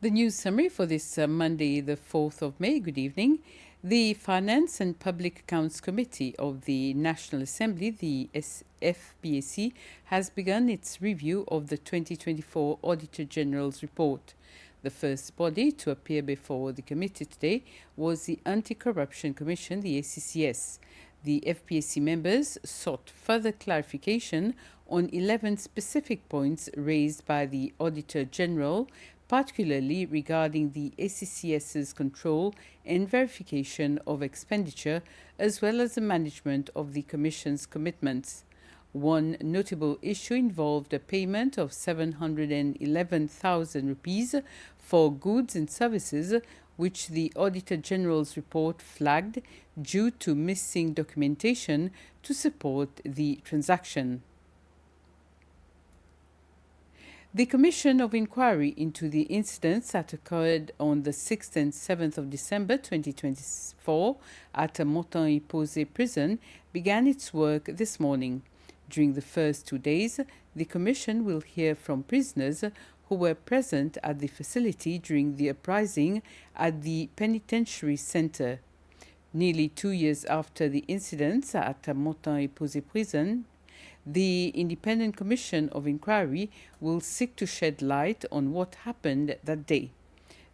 The news summary for this Monday, the 4th of May. Good evening. The Finance and Public Accounts Committee of the National Assembly, the FPAC, has begun its review of the 2024 Auditor General's report. The first body to appear before the committee today was the Anti-Corruption Commission, the ACCS. The FPAC members sought further clarification on 11 specific points raised by the Auditor General, particularly regarding the ACCS's control and verification of expenditure, as well as the management of the Commission's commitments. One notable issue involved a payment of 711,000 rupees for goods and services, which the Auditor General's report flagged due to missing documentation to support the transaction. The Commission of Inquiry into the incidents that occurred on the 6th and 7th of December 2024 at Montan-y-Posé prison began its work this morning. During the first 2 days, the Commission will hear from prisoners who were present at the facility during the uprising at the penitentiary center. Nearly 2 years after the incidents at Montan-y-Posé prison, the Independent Commission of Inquiry will seek to shed light on what happened that day.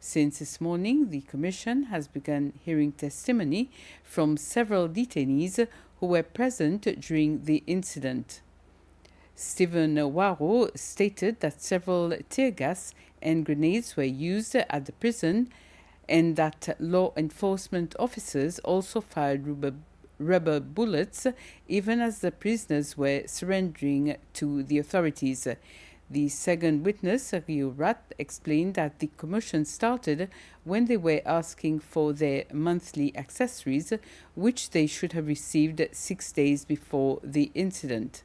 Since this morning, the Commission has begun hearing testimony from several detainees who were present during the incident. Stephen Waro stated that several tear gas and grenades were used at the prison and that law enforcement officers also fired rubber bullets even as the prisoners were surrendering to the authorities. The second witness, Rio Rat, explained that the commotion started when they were asking for their monthly accessories, which they should have received 6 days before the incident.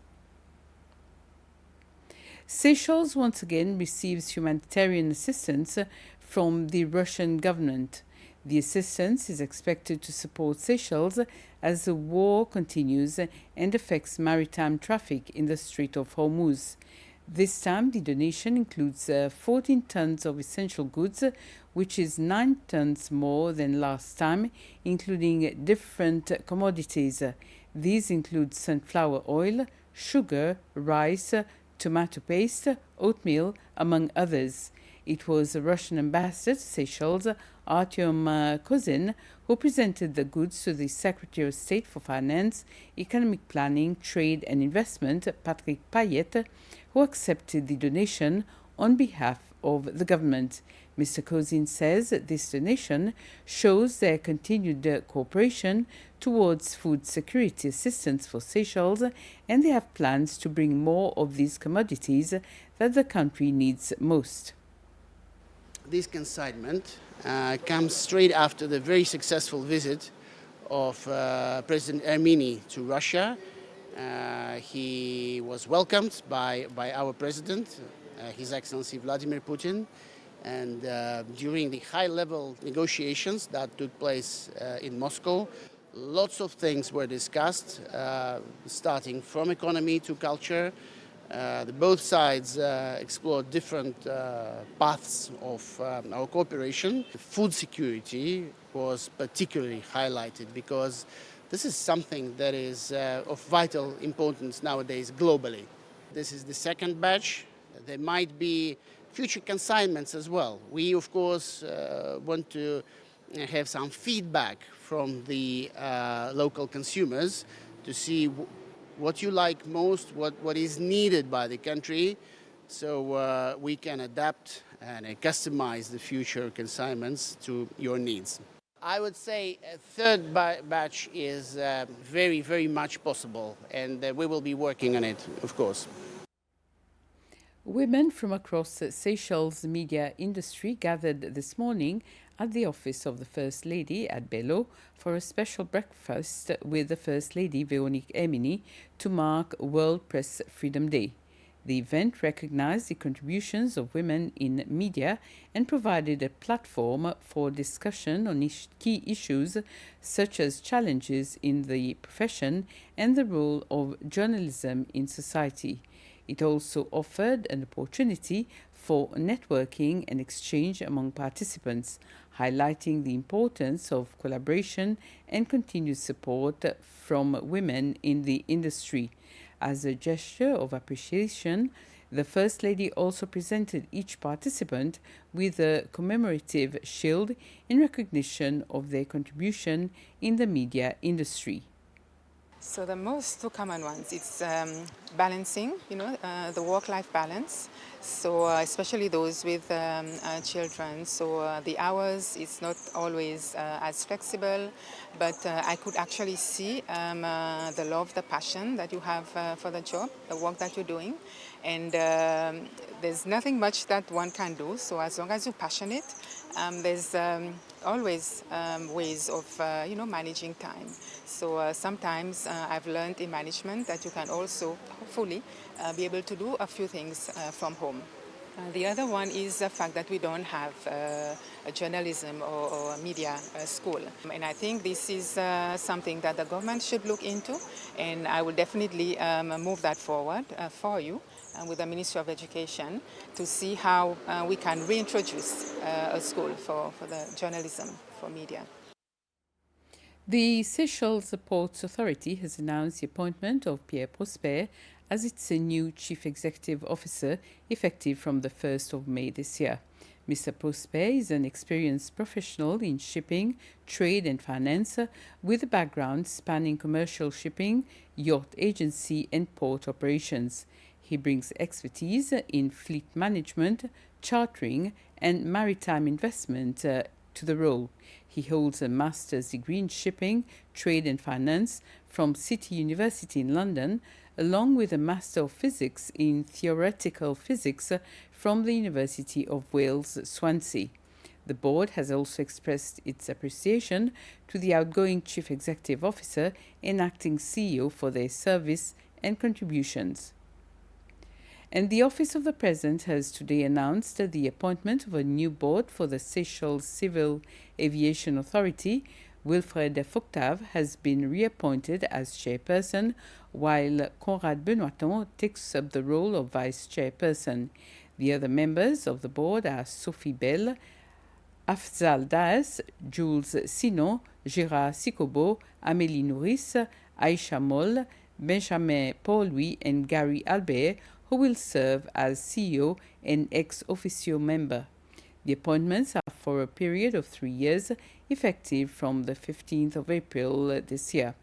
Seychelles once again receives humanitarian assistance from the Russian government. The assistance is expected to support Seychelles as the war continues and affects maritime traffic in the Strait of Hormuz. This time, the donation includes 14 tons of essential goods, which is 9 tons more than last time, including different commodities. These include sunflower oil, sugar, rice, tomato paste, oatmeal, among others. It was the Russian ambassador to Seychelles, Artyom Kozin, who presented the goods to the Secretary of State for Finance, Economic Planning, Trade and Investment, Patrick Payet, who accepted the donation on behalf of the government. Mr. Kozin says this donation shows their continued cooperation towards food security assistance for Seychelles, and they have plans to bring more of these commodities that the country needs most. This consignment comes straight after the very successful visit of President Ermini to Russia. He was welcomed by our president, His Excellency Vladimir Putin, and during the high-level negotiations that took place in Moscow, lots of things were discussed, starting from economy to culture. Both sides explored different paths of our cooperation. Food security was particularly highlighted because this is something that is of vital importance nowadays globally. This is the second batch. There might be future consignments as well. We, of course, want to have some feedback from the local consumers to see what you like most, what is needed by the country, so we can adapt and customize the future consignments to your needs. I would say a third batch is very, very much possible, and we will be working on it, of course. Women from across Seychelles' media industry gathered this morning at the office of the First Lady at Bello for a special breakfast with the First Lady, Véronique Ermini, to mark World Press Freedom Day. The event recognized the contributions of women in media and provided a platform for discussion on key issues such as challenges in the profession and the role of journalism in society. It also offered an opportunity for networking and exchange among participants, highlighting the importance of collaboration and continued support from women in the industry. As a gesture of appreciation, the First Lady also presented each participant with a commemorative shield in recognition of their contribution in the media industry. So the most two common ones, it's balancing, the work-life balance. So especially those with children. So the hours, it's not always as flexible, but I could actually see the love, the passion that you have for the job, the work that you're doing. And there's nothing much that one can do. So as long as you're passionate, there's always ways of managing time. So sometimes I've learned in management that you can also hopefully be able to do a few things from home. The other one is the fact that we don't have a journalism or a media school. And I think this is something that the government should look into, and I will definitely move that forward for you with the Ministry of Education to see how we can reintroduce a school for the journalism for media. The Seychelles Ports Authority has announced the appointment of Pierre Prosper as its new Chief Executive Officer effective from the 1st of May this year. Mr. Prosper is an experienced professional in shipping, trade and finance with a background spanning commercial shipping, yacht agency and port operations. He brings expertise in fleet management, chartering and maritime investment to the role. He holds a master's degree in shipping, trade and finance from City University in London, along with a Master of Physics in Theoretical Physics from the University of Wales, Swansea. The board has also expressed its appreciation to the outgoing Chief Executive Officer and acting CEO for their service and contributions. And the Office of the President has today announced the appointment of a new board for the Seychelles Civil Aviation Authority. Wilfred Foctave has been reappointed as chairperson, while Conrad Benoiton takes up the role of vice chairperson. The other members of the board are Sophie Bell, Afzal Daes, Jules Sinon, Gérard Sikobo, Amélie Nouris, Aïcha Moll, Benjamin Paul-Louis and Gary Albert, who will serve as CEO and ex officio member. The appointments are for a period of 3 years, effective from the 15th of April this year.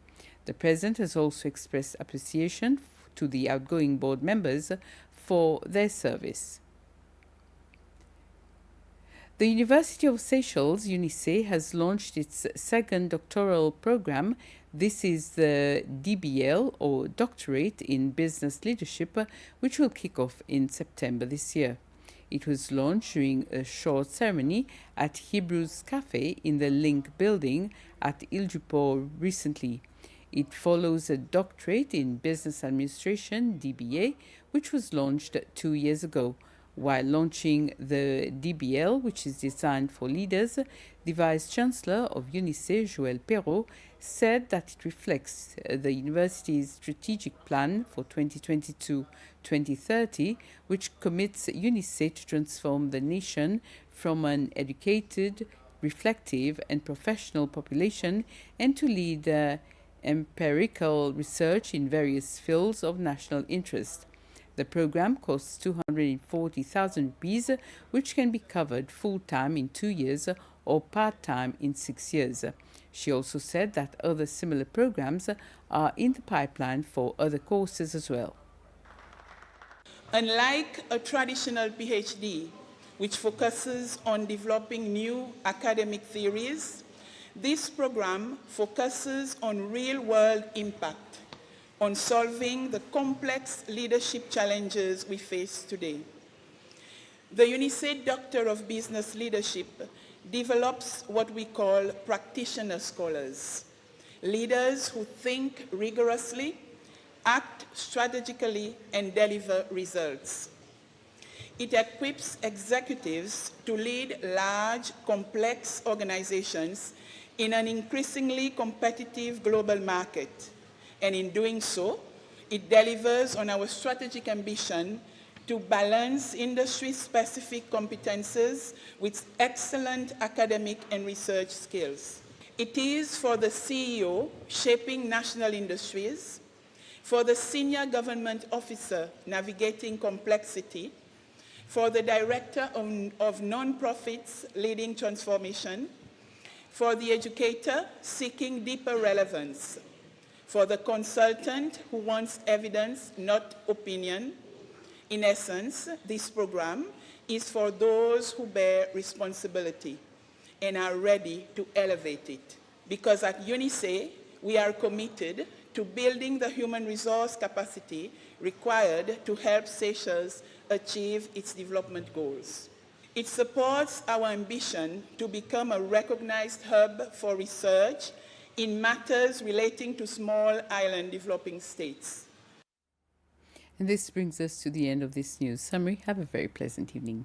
The President has also expressed appreciation to the outgoing board members for their service. The University of Seychelles, UNISE, has launched its second doctoral program. This is the DBL, or Doctorate in Business Leadership, which will kick off in September this year. It was launched during a short ceremony at Hebrews Cafe in the Link building at Ile du Port recently. It follows a Doctorate in Business Administration, DBA, which was launched 2 years ago. While launching the DBL, which is designed for leaders, the Vice-Chancellor of UNISE, Joël Perrault, said that it reflects the university's strategic plan for 2022-2030, which commits UNISE to transform the nation from an educated, reflective and professional population and to lead empirical research in various fields of national interest. The program costs 240,000 rupees, which can be covered full-time in 2 years or part-time in 6 years. She also said that other similar programs are in the pipeline for other courses as well. Unlike a traditional PhD, which focuses on developing new academic theories, this program focuses on real-world impact, on solving the complex leadership challenges we face today. The UNISE Doctor of Business Leadership develops what we call practitioner scholars, leaders who think rigorously, act strategically, and deliver results. It equips executives to lead large, complex organizations in an increasingly competitive global market. And in doing so, It delivers on our strategic ambition to balance industry-specific competences with excellent academic and research skills. It is for the CEO shaping national industries, for the senior government officer navigating complexity, for the director of non-profits leading transformation, for the educator seeking deeper relevance, for the consultant who wants evidence, not opinion. In essence, this program is for those who bear responsibility and are ready to elevate it. Because at UNICE, we are committed to building the human resource capacity required to help Seychelles achieve its development goals. It supports our ambition to become a recognized hub for research in matters relating to small island developing states. And this brings us to the end of this news summary. Have a very pleasant evening.